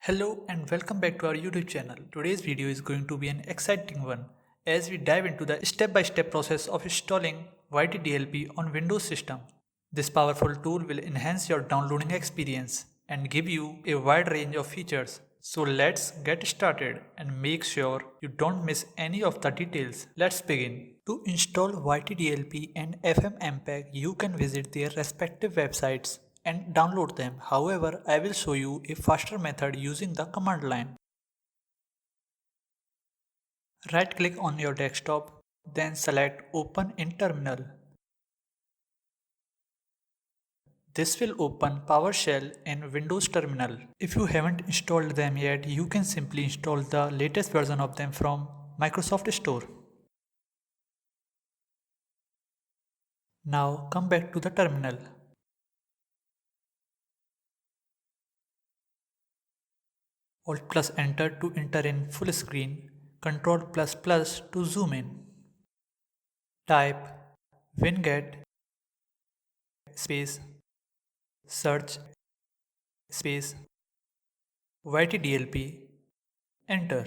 Hello and welcome back to our YouTube channel. Today's video is going to be an exciting one as we dive into the step-by-step process of installing YTDLP on Windows system. This powerful tool will enhance your downloading experience and give you a wide range of features. So let's get started and make sure you don't miss any of the details. Let's begin. To install YTDLP and FFmpeg, you can visit their respective websites and download them. However, I will show you a faster method using the command line. Right click on your desktop, then select Open in Terminal. This will open PowerShell in Windows Terminal. If you haven't installed them yet, you can simply install the latest version of them from Microsoft Store. Now come back to the terminal. Alt plus enter to enter in full screen. Control plus plus to zoom in. Type winget space search space YTDLP, enter.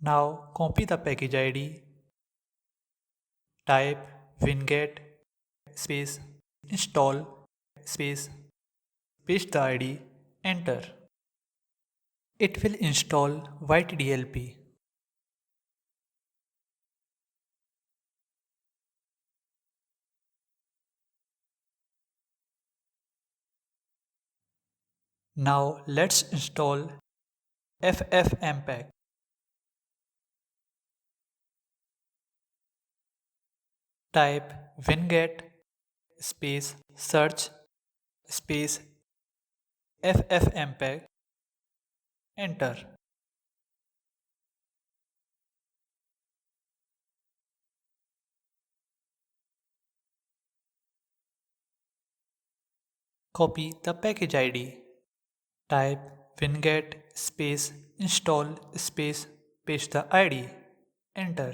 Now copy the package ID, type winget space install space paste the ID, enter. It will install YTDLP. Now let's install FFmpeg. Type winget space search space FFmpeg, enter. Copy the package ID. Type winget space install space paste the ID, enter.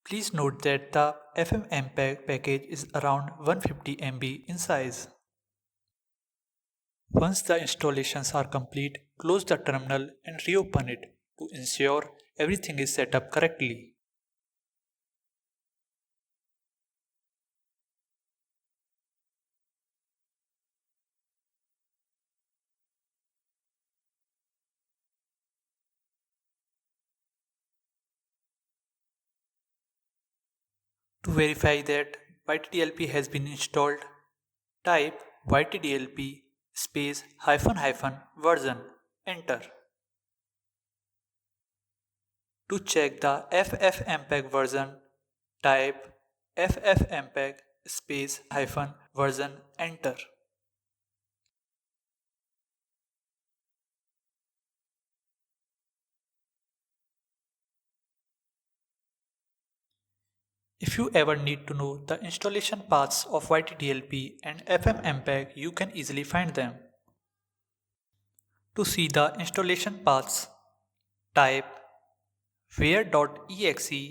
Please note that the FFmpeg package is around 150 MB in size. Once the installations are complete, close the terminal and reopen it to ensure everything is set up correctly. To verify that YTDLP has been installed, type YTDLP space -- version, enter. To check the FFmpeg version, type FFmpeg space -version, enter. If you ever need to know the installation paths of YTDLP and FFmpeg, you can easily find them. To see the installation paths, type where.exe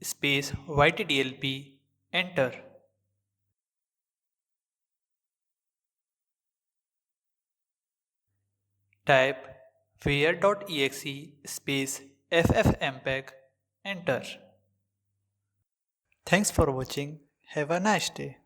space YTDLP, enter. Type where.exe space FFmpeg, enter. Thanks for watching. Have a nice day.